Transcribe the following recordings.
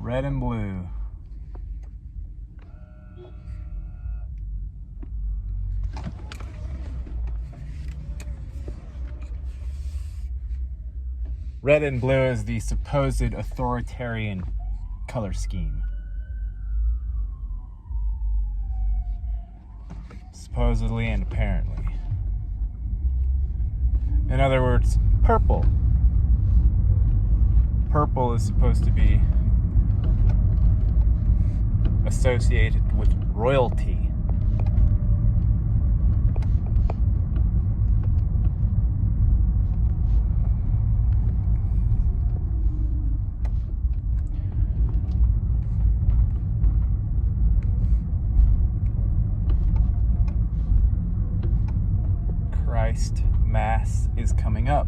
Red and blue. Red and blue is the supposed authoritarian color scheme. Supposedly and apparently. In other words, purple. Purple is supposed to be associated with royalty. Christ Mass is coming up.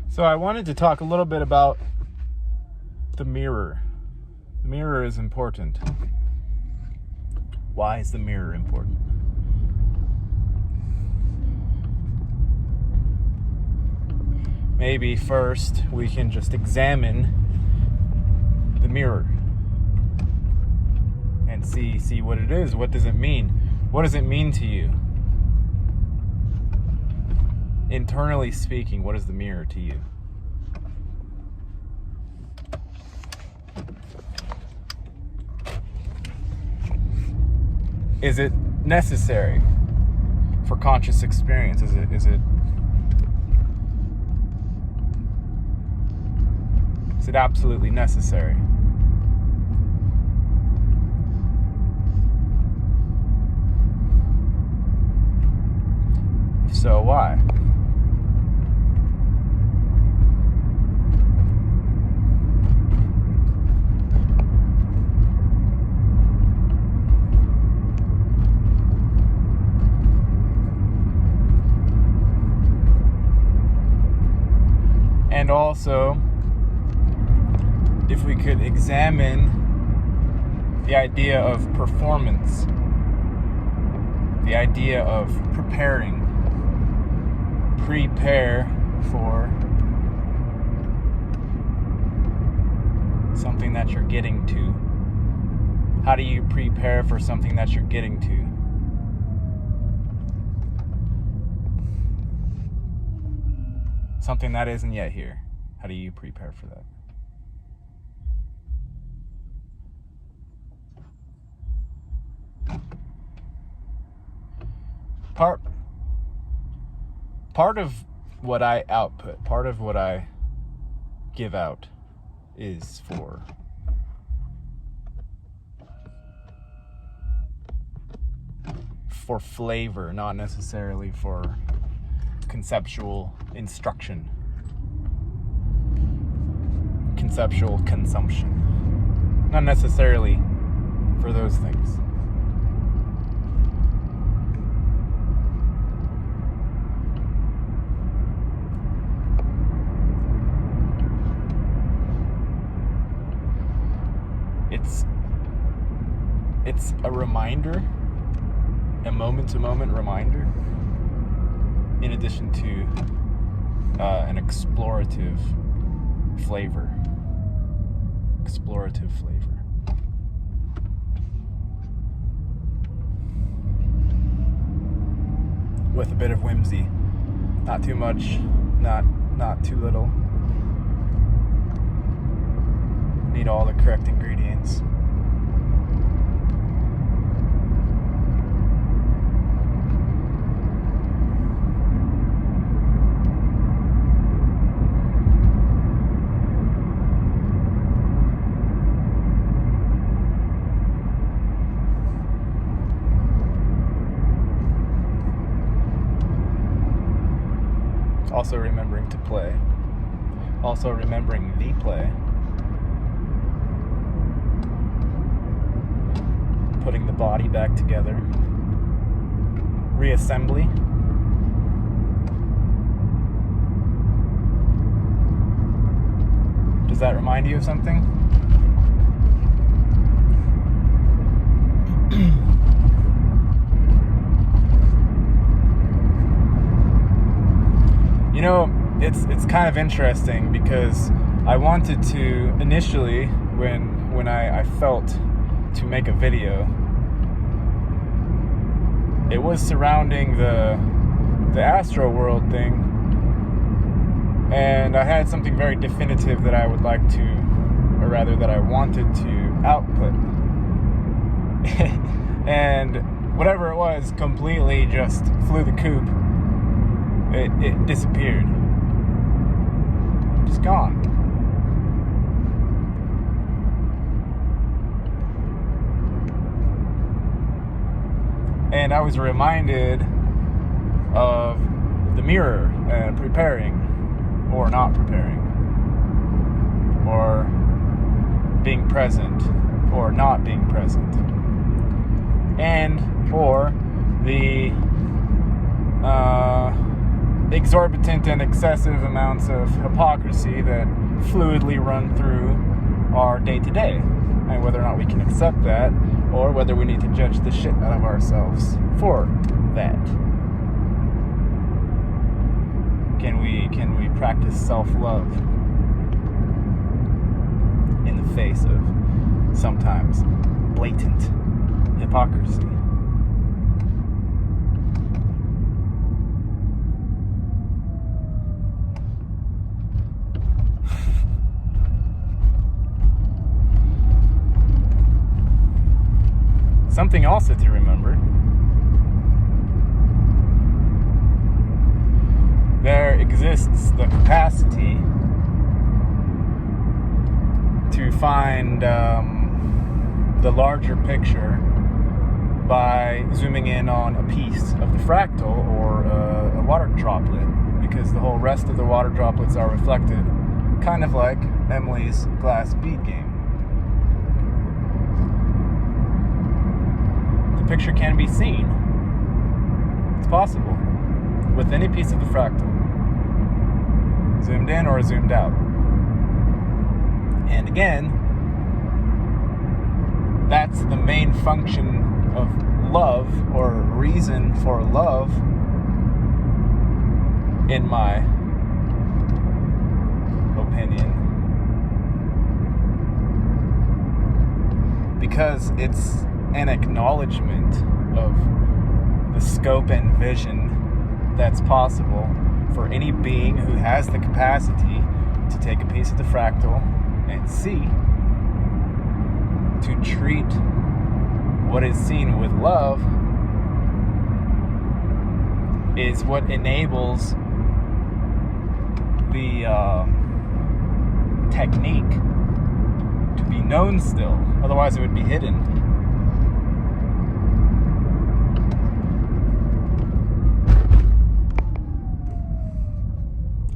So I wanted to talk a little bit about the mirror. The mirror is important. Why is the mirror important? Maybe first we can just examine the mirror and see what it is. What does it mean? What does it mean to you? Internally speaking, what is the mirror to you? Is it necessary for conscious experience? Is it absolutely necessary? If so, why? And also, if we could examine the idea of performance, the idea of prepare for something that you're getting to. How do you prepare for something that you're getting to? Something that isn't yet here. How do you prepare for that? Part of what I output, part of what I give out is for flavor, not necessarily for conceptual instruction, conceptual consumption, not necessarily for those things. It's a reminder, a moment-to-moment reminder, in addition to an explorative flavor. With a bit of whimsy. Not too much, not too little. Need all the correct ingredients. Also remembering to play. Also remembering the play. Putting the body back together. reassembly. Does that remind you of something? You know, it's kind of interesting because I wanted to initially, when I felt to make a video, it was surrounding the Astro World thing, and I had something very definitive that I would like to, or rather that I wanted to output. And whatever it was completely just flew the coop. It disappeared. Just gone. And I was reminded of the mirror and preparing or not preparing, or being present or not being present, and or the exorbitant and excessive amounts of hypocrisy that fluidly run through our day-to-day, and whether or not we can accept that, or whether we need to judge the shit out of ourselves for that. Can we practice self-love in the face of sometimes blatant hypocrisy? Something also to remember: there exists the capacity to find the larger picture by zooming in on a piece of the fractal or a water droplet, because the whole rest of the water droplets are reflected, kind of like Emily's glass bead game. The picture can be seen. It's possible with any piece of the fractal, zoomed in or zoomed out. And again, that's the main function of love, or reason for love, in my opinion, because it's an acknowledgement of the scope and vision that's possible for any being who has the capacity to take a piece of the fractal and see, to treat what is seen with love, is what enables the technique to be known still. Otherwise it would be hidden.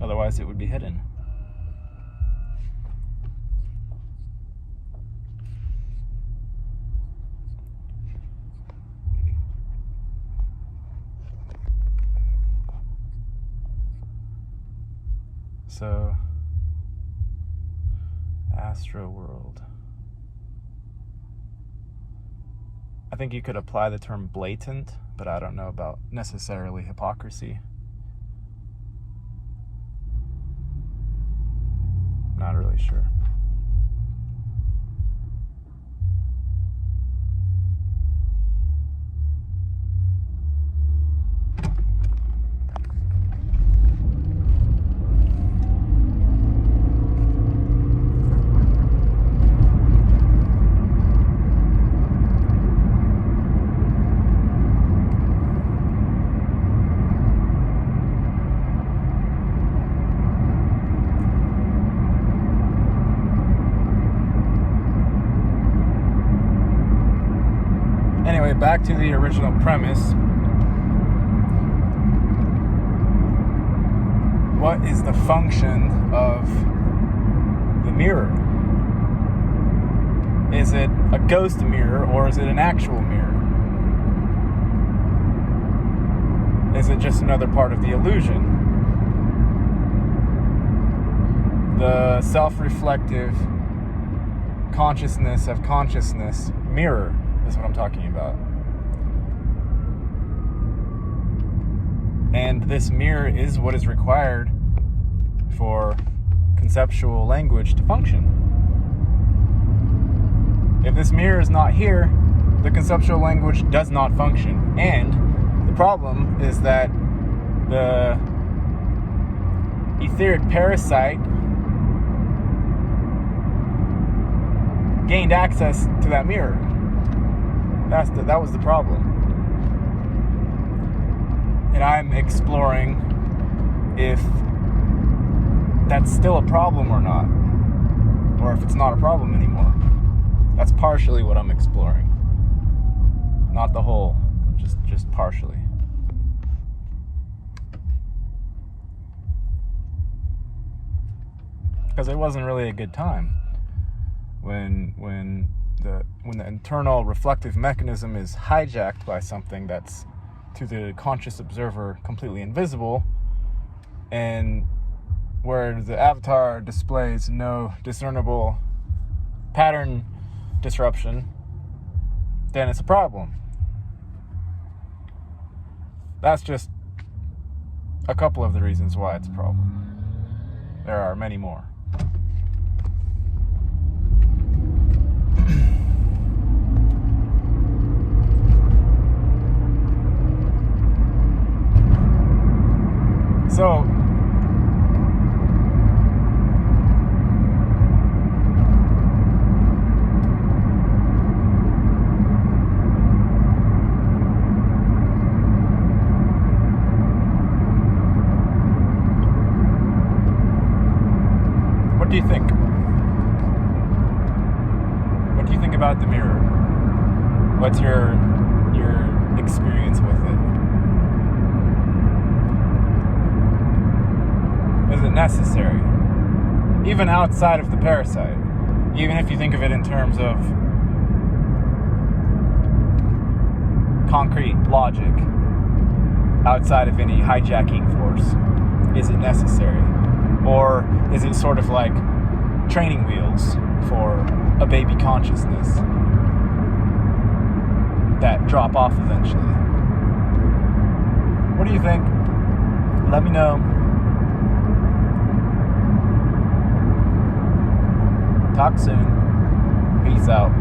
Otherwise it would be hidden. So, Astro World. I think you could apply the term blatant, but I don't know about necessarily hypocrisy. Not really sure. Anyway, back to the original premise. What is the function of the mirror? Is it a ghost mirror or is it an actual mirror? just another part of the illusion. The self-reflective consciousness of consciousness mirror is what I'm talking about. And this mirror is what is required for conceptual language to function. If this mirror is not here, the conceptual language does not function. And the problem is that the etheric parasite gained access to that mirror. That was the problem. And I'm exploring if that's still a problem or not, or if it's not a problem anymore. That's partially what I'm exploring. Not the whole, just partially. Because it wasn't really a good time when the internal reflective mechanism is hijacked by something that's to the conscious observer completely invisible, and where the avatar displays no discernible pattern disruption, then it's a problem. That's just a couple of the reasons why it's a problem. There are many more. So, what do you think? What do you think about the mirror? What's your experience with it? Is it necessary? Even outside of the parasite. Even if you think of it in terms of concrete logic, outside of any hijacking force, is it necessary? Or is it sort of like training wheels for a baby consciousness that drop off eventually? What do you think? Let me know. Talk soon. Peace out.